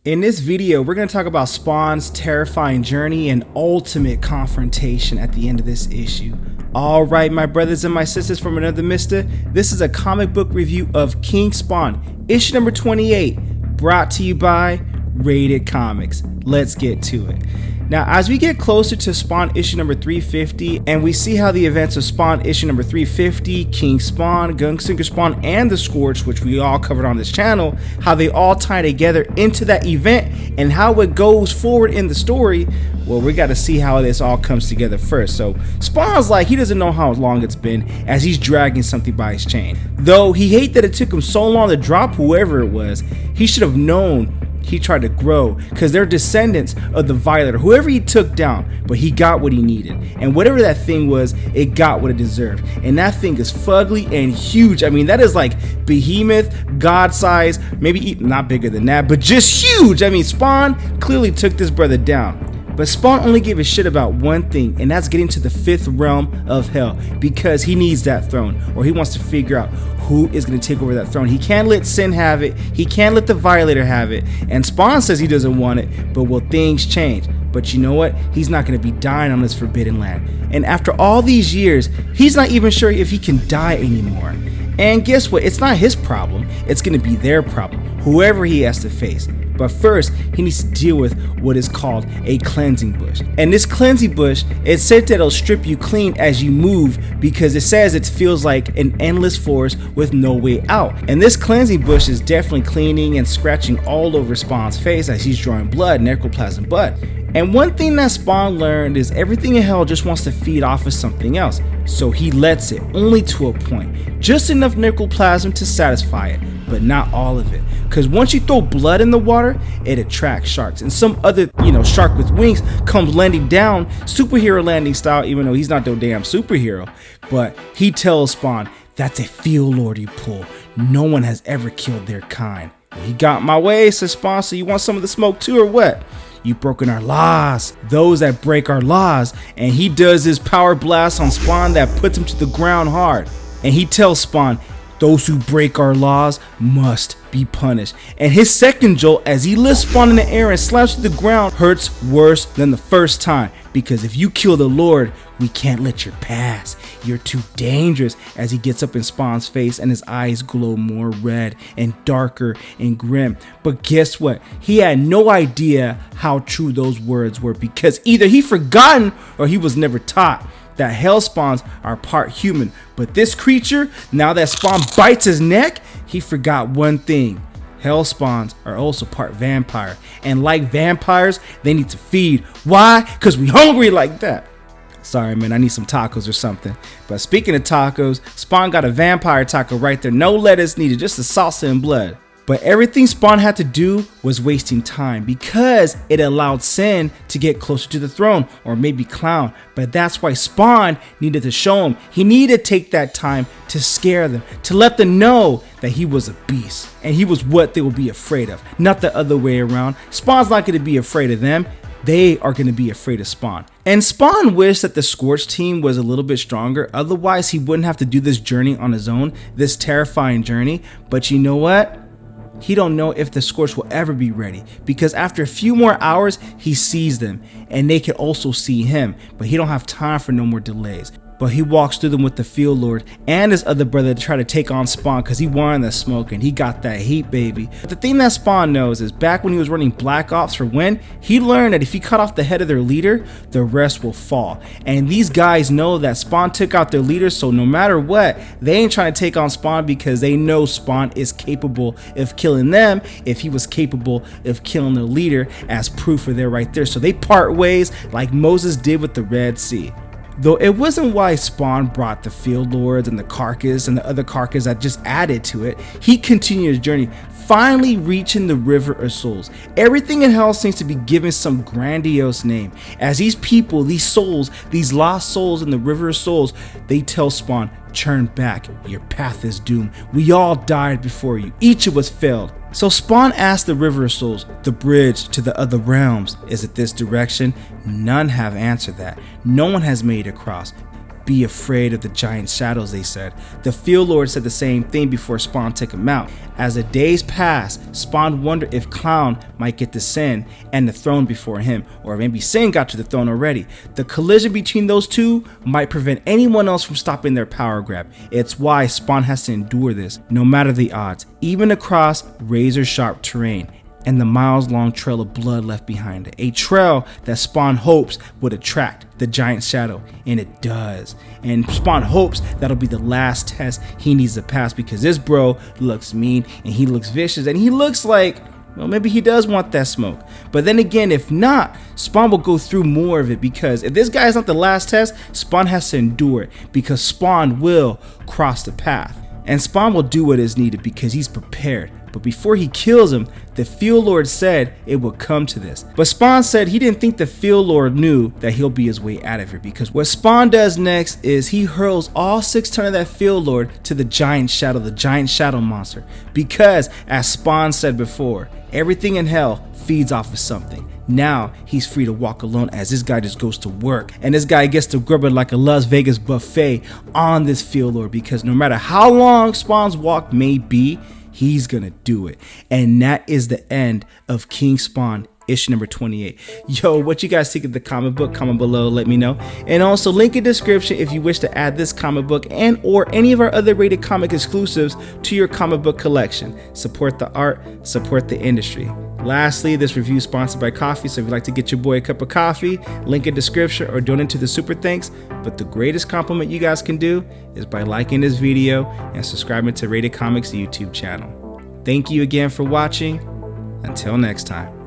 In this video, we're going to talk about Spawn's terrifying journey and ultimate confrontation at the end of this issue. Alright, my brothers and my sisters from another mister, this is a comic book review of King Spawn, issue number 28, brought to you by Rated Comics. Let's get to it. Now, as we get closer to Spawn issue number 350, and we see how the events of Spawn issue number 350, King Spawn, Gunslinger Spawn, and the Scorch, which we all covered on this channel, how they all tie together into that event and how it goes forward in the story, well, we got to see how this all comes together first. So Spawn's like, he doesn't know how long it's been as he's dragging something by his chain. Though he hates that it took him so long to drop whoever it was, he should have known he tried to grow, because they're descendants of the Violator, whoever he took down, but he got what he needed, and whatever that thing was, it got what it deserved. And that thing is fugly and huge. I mean, that is like behemoth, god size, maybe not bigger than that, but just huge. I mean, Spawn clearly took this brother down. But Spawn only gave a shit about one thing, and that's getting to the 5th realm of hell, because he needs that throne, or he wants to figure out who is going to take over that throne. He can't let Sin have it, he can't let the Violator have it, and Spawn says he doesn't want it, but will things change? But you know what? He's not going to be dying on this forbidden land. And after all these years, he's not even sure if he can die anymore. And guess what? It's not his problem, it's going to be their problem, whoever he has to face. But first, he needs to deal with what is called a cleansing bush. And this cleansing bush, it's said that it'll strip you clean as you move, because it says it feels like an endless forest with no way out. And this cleansing bush is definitely cleaning and scratching all over Spawn's face as he's drawing blood, necroplasm, blood. And one thing that Spawn learned is everything in hell just wants to feed off of something else. So he lets it, only to a point. Just enough necroplasm to satisfy it, but not all of it. Because once you throw blood in the water, it attracts sharks. And some other, shark with wings comes landing down, superhero landing style, even though he's not no damn superhero. But he tells Spawn, that's a field lordy pull. No one has ever killed their kind. He got my way, says Spawn, so you want some of the smoke too, or what? You've broken our laws, those that break our laws. And he does his power blast on Spawn that puts him to the ground hard. And he tells Spawn, those who break our laws must be punished. And his second jolt, as he lifts Spawn in the air and slaps to the ground, hurts worse than the first time. Because if you kill the Lord, we can't let you pass. You're too dangerous. As he gets up in Spawn's face and his eyes glow more red and darker and grim. But guess what? He had no idea how true those words were, because either he forgotten or he was never taught that hell spawns are part human. But this creature, now that Spawn bites his neck, he forgot one thing. Hell spawns are also part vampire. And like vampires, they need to feed. Why? Because we hungry like that. Sorry, man, I need some tacos or something. But speaking of tacos, Spawn got a vampire taco right there. No lettuce needed, just the salsa and blood. But everything Spawn had to do was wasting time, because it allowed Sin to get closer to the throne, or maybe Clown. But that's why Spawn needed to show him. He needed to take that time to scare them, to let them know that he was a beast, and he was what they would be afraid of, not the other way around. Spawn's not going to be afraid of them. They are going to be afraid of Spawn. And Spawn wished that the Scorch team was a little bit stronger, otherwise he wouldn't have to do this journey on his own, this terrifying journey. But you know what? He don't know if the Scorch will ever be ready, because after a few more hours, he sees them, and they can also see him, but he don't have time for no more delays. But he walks through them with the Field Lord and his other brother to try to take on Spawn, because he wanted the smoke and he got that heat, baby. But the thing that Spawn knows is back when he was running Black Ops for Win, he learned that if he cut off the head of their leader, the rest will fall. And these guys know that Spawn took out their leader, so no matter what, they ain't trying to take on Spawn, because they know Spawn is capable of killing them if he was capable of killing their leader, as proof of they're right there. So they part ways like Moses did with the Red Sea. Though it wasn't why Spawn brought the Field Lords and the Carcass and the other Carcass that just added to it. He continued his journey, finally reaching the River of Souls. Everything in hell seems to be given some grandiose name, as these people, these souls, these lost souls in the River of Souls, they tell Spawn, turn back, your path is doomed. We all died before you, each of us failed. So Spawn asked the River of Souls, the bridge to the other realms, is it this direction? None have answered that. No one has made it across. Be afraid of the giant shadows, they said. The Field Lord said the same thing before Spawn took him out. As the days passed, Spawn wondered if Clown might get to Sin and the throne before him, or maybe Sin got to the throne already. The collision between those two might prevent anyone else from stopping their power grab. It's why Spawn has to endure this, no matter the odds, even across razor-sharp terrain and the miles-long trail of blood left behind it. A trail that Spawn hopes would attract the giant shadow, and it does. And Spawn hopes that'll be the last test he needs to pass, because this bro looks mean, and he looks vicious, and he looks like, well, maybe he does want that smoke. But then again, if not, Spawn will go through more of it, because if this guy is not the last test, Spawn has to endure it, because Spawn will cross the path. And Spawn will do what is needed because he's prepared. But before he kills him, the Field Lord said it would come to this. But Spawn said he didn't think the Field Lord knew that he'll be his way out of here, because what Spawn does next is he hurls all 6 ton of that Field Lord to the giant shadow monster. Because, as Spawn said before, everything in hell feeds off of something. Now he's free to walk alone, as this guy just goes to work, and this guy gets to grub it like a Las Vegas buffet on this Field Lord, because no matter how long Spawn's walk may be, he's gonna do it. And that is the end of King Spawn issue number 28. Yo, what you guys think of the comic book? Comment below, let me know. And also link in description if you wish to add this comic book and or any of our other Rated Comic exclusives to your comic book collection. Support the art, support the industry. Lastly, this review is sponsored by coffee, so if you'd like to get your boy a cup of coffee, link in description or donate to the super thanks. But the greatest compliment you guys can do is by liking this video and subscribing to Rated Comics YouTube channel. Thank you again for watching. Until next time.